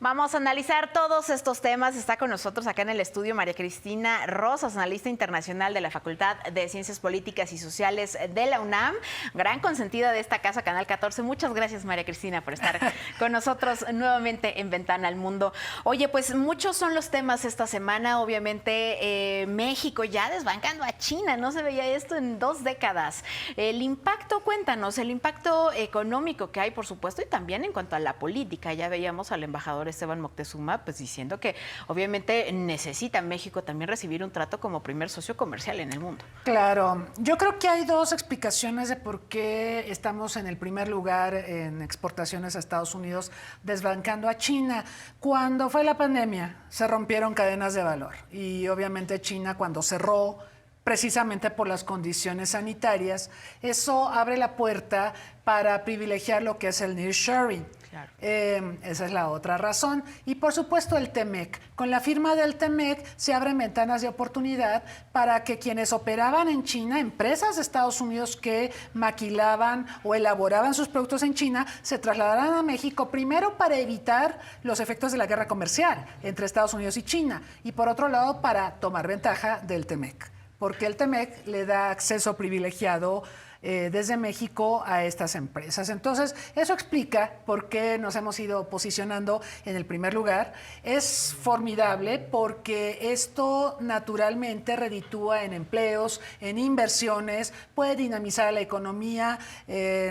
Vamos a analizar todos estos temas. Está con nosotros acá en el estudio María Cristina Rosas, analista internacional de la Facultad de Ciencias Políticas y Sociales de la UNAM, gran consentida de esta casa, Canal 14. Muchas gracias, María Cristina, por estar con nosotros nuevamente en Ventana al Mundo. Oye, pues muchos son los temas esta semana. Obviamente, México ya desbancando a China. No se veía esto en 2 décadas. El impacto, cuéntanos, el impacto económico que hay, por supuesto, y también en cuanto a la política. Ya veíamos al embajador Esteban Moctezuma pues diciendo que obviamente necesita México también recibir un trato como primer socio comercial en el mundo. Claro, yo creo que hay 2 explicaciones de por qué estamos en el primer lugar en exportaciones a Estados Unidos, desbancando a China. Cuando fue la pandemia, se rompieron cadenas de valor y obviamente China, cuando cerró, precisamente por las condiciones sanitarias, eso abre la puerta para privilegiar lo que es el nearshoring. Claro. Esa es la otra razón. Y por supuesto el TEMEC. Con la firma del TEMEC se abren ventanas de oportunidad para que quienes operaban en China, empresas de Estados Unidos que maquilaban o elaboraban sus productos en China, se trasladaran a México, primero para evitar los efectos de la guerra comercial entre Estados Unidos y China, y por otro lado para tomar ventaja del TEMEC, porque el TEMEC le da acceso privilegiado desde México a estas empresas. Entonces, eso explica por qué nos hemos ido posicionando en el primer lugar. Es formidable porque esto naturalmente reditúa en empleos, en inversiones, puede dinamizar la economía,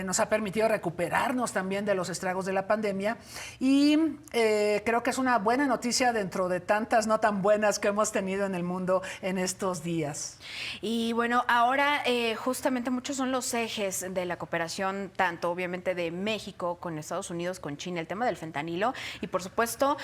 nos ha permitido recuperarnos también de los estragos de la pandemia y creo que es una buena noticia dentro de tantas no tan buenas que hemos tenido en el mundo en estos días. Y bueno, ahora justamente muchos son los ejes de la cooperación, tanto obviamente de México con Estados Unidos, con China, el tema del fentanilo y por supuesto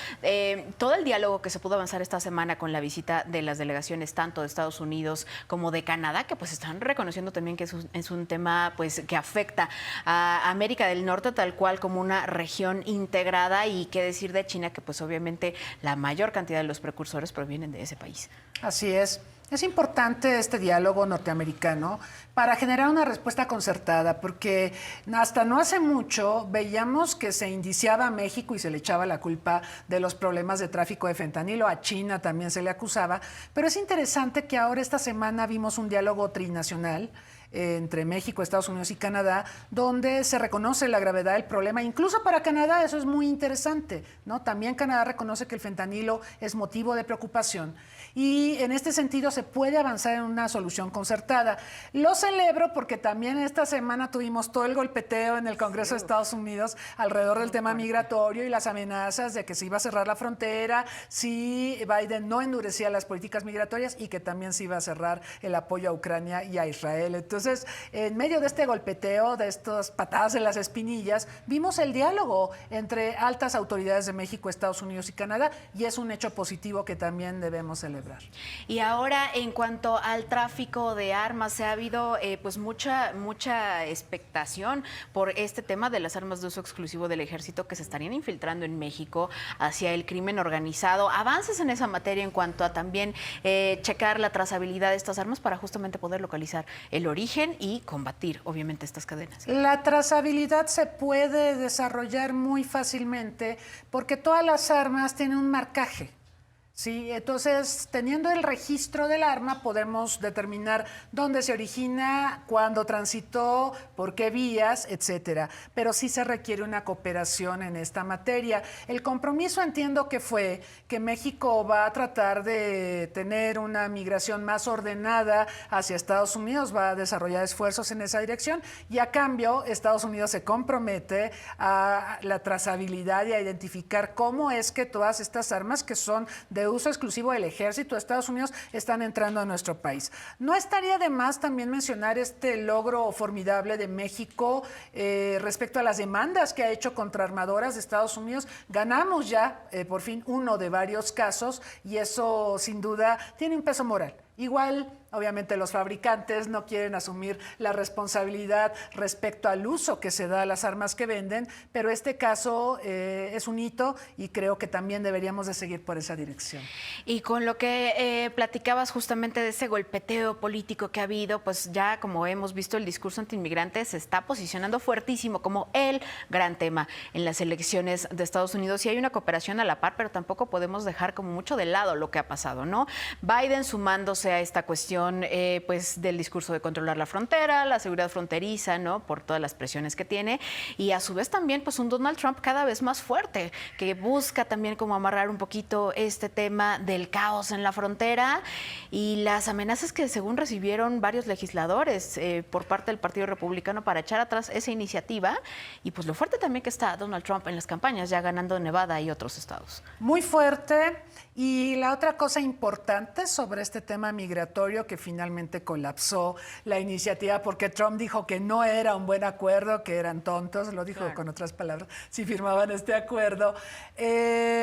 todo el diálogo que se pudo avanzar esta semana con la visita de las delegaciones tanto de Estados Unidos como de Canadá, que pues están reconociendo también que es un tema pues que afecta a América del Norte tal cual como una región integrada, y qué decir de China, que pues obviamente la mayor cantidad de los precursores provienen de ese país. Así es. Es importante este diálogo norteamericano para generar una respuesta concertada, porque hasta no hace mucho veíamos que se indiciaba a México y se le echaba la culpa de los problemas de tráfico de fentanilo, a China también se le acusaba, pero es interesante que ahora esta semana vimos un diálogo trinacional entre México, Estados Unidos y Canadá, donde se reconoce la gravedad del problema. Incluso para Canadá eso es muy interesante, ¿no? También Canadá reconoce que el fentanilo es motivo de preocupación y en este sentido se puede avanzar en una solución concertada. Lo celebro porque también esta semana tuvimos todo el golpeteo en el Congreso de Estados Unidos alrededor del tema migratorio y las amenazas de que se iba a cerrar la frontera si Biden no endurecía las políticas migratorias y que también se iba a cerrar el apoyo a Ucrania y a Israel. Entonces, en medio de este golpeteo, de estas patadas en las espinillas, vimos el diálogo entre altas autoridades de México, Estados Unidos y Canadá, y es un hecho positivo que también debemos celebrar. Y ahora, en cuanto al tráfico de armas, se ha habido pues mucha expectación por este tema de las armas de uso exclusivo del ejército que se estarían infiltrando en México hacia el crimen organizado. Avances en esa materia en cuanto a también checar la trazabilidad de estas armas para justamente poder localizar el origen y combatir, obviamente, estas cadenas. La trazabilidad se puede desarrollar muy fácilmente porque todas las armas tienen un marcaje. Sí, entonces, teniendo el registro del arma, podemos determinar dónde se origina, cuándo transitó, por qué vías, etcétera. Pero sí se requiere una cooperación en esta materia. El compromiso, entiendo que fue que México va a tratar de tener una migración más ordenada hacia Estados Unidos, va a desarrollar esfuerzos en esa dirección y a cambio Estados Unidos se compromete a la trazabilidad y a identificar cómo es que todas estas armas que son de uso exclusivo del ejército de Estados Unidos están entrando a nuestro país. No estaría de más también mencionar este logro formidable de México respecto a las demandas que ha hecho contra armadoras de Estados Unidos. Ganamos ya por fin uno de varios casos y eso sin duda tiene un peso moral. Igual Obviamente los fabricantes no quieren asumir la responsabilidad respecto al uso que se da a las armas que venden, pero este caso es un hito y creo que también deberíamos de seguir por esa dirección. Y con lo que platicabas justamente de ese golpeteo político que ha habido, pues ya como hemos visto el discurso antiinmigrante se está posicionando fuertísimo como el gran tema en las elecciones de Estados Unidos, y hay una cooperación a la par, pero tampoco podemos dejar como mucho de lado lo que ha pasado, ¿no? Biden sumándose a esta cuestión pues del discurso de controlar la frontera, la seguridad fronteriza, ¿no? Por todas las presiones que tiene, y a su vez también pues un Donald Trump cada vez más fuerte, que busca también como amarrar un poquito este tema del caos en la frontera y las amenazas que según recibieron varios legisladores por parte del Partido Republicano para echar atrás esa iniciativa, y pues lo fuerte también que está Donald Trump en las campañas, ya ganando Nevada y otros estados. Muy fuerte. Y la otra cosa importante sobre este tema migratorio, que finalmente colapsó la iniciativa porque Trump dijo que no era un buen acuerdo, que eran tontos, lo dijo claro, con otras palabras, si firmaban este acuerdo.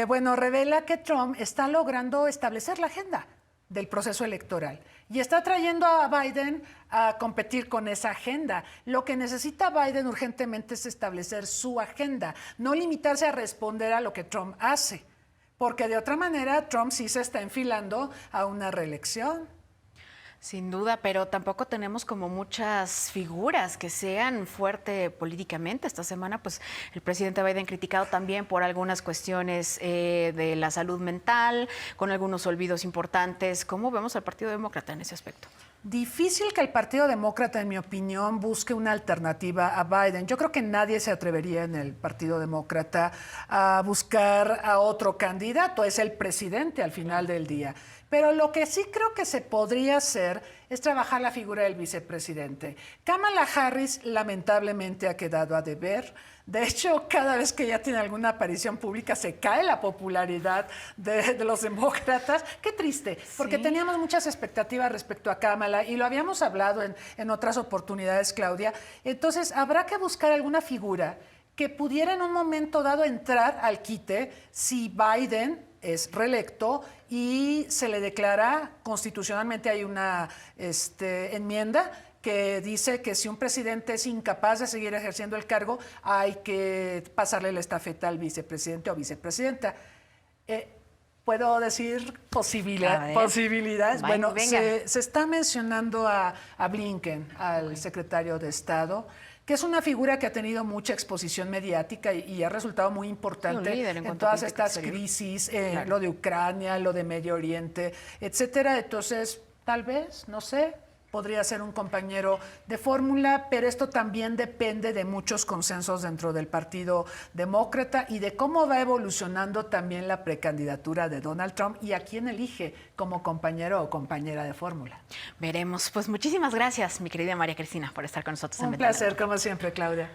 Bueno, revela que Trump está logrando establecer la agenda del proceso electoral y está trayendo a Biden a competir con esa agenda. Lo que necesita Biden urgentemente es establecer su agenda, no limitarse a responder a lo que Trump hace. Porque de otra manera Trump sí se está enfilando a una reelección. Sin duda, pero tampoco tenemos como muchas figuras que sean fuertes políticamente. Esta semana, pues, el presidente Biden criticado también por algunas cuestiones de la salud mental, con algunos olvidos importantes. ¿Cómo vemos al Partido Demócrata en ese aspecto? Difícil que el Partido Demócrata, en mi opinión, busque una alternativa a Biden. Yo creo que nadie se atrevería en el Partido Demócrata a buscar a otro candidato. Es el presidente al final del día. Pero lo que sí creo que se podría hacer es trabajar la figura del vicepresidente. Kamala Harris lamentablemente ha quedado a deber. De hecho, cada vez que ella tiene alguna aparición pública se cae la popularidad de los demócratas. Qué triste, porque teníamos muchas expectativas respecto a Kamala y lo habíamos hablado en otras oportunidades, Claudia. Entonces, habrá que buscar alguna figura que pudiera en un momento dado entrar al quite si Biden es reelecto y se le declara constitucionalmente, hay una enmienda que dice que si un presidente es incapaz de seguir ejerciendo el cargo, hay que pasarle la estafeta al vicepresidente o vicepresidenta. ¿Puedo decir posibilidades? Bye, bueno, se está mencionando a Blinken, al secretario de Estado, que es una figura que ha tenido mucha exposición mediática y ha resultado muy importante en todas estas crisis, claro, lo de Ucrania, lo de Medio Oriente, etcétera. Entonces, tal vez, no sé, podría ser un compañero de fórmula, pero esto también depende de muchos consensos dentro del Partido Demócrata y de cómo va evolucionando también la precandidatura de Donald Trump y a quién elige como compañero o compañera de fórmula. Veremos. Pues muchísimas gracias, mi querida María Cristina, por estar con nosotros. Un placer, como siempre, Claudia.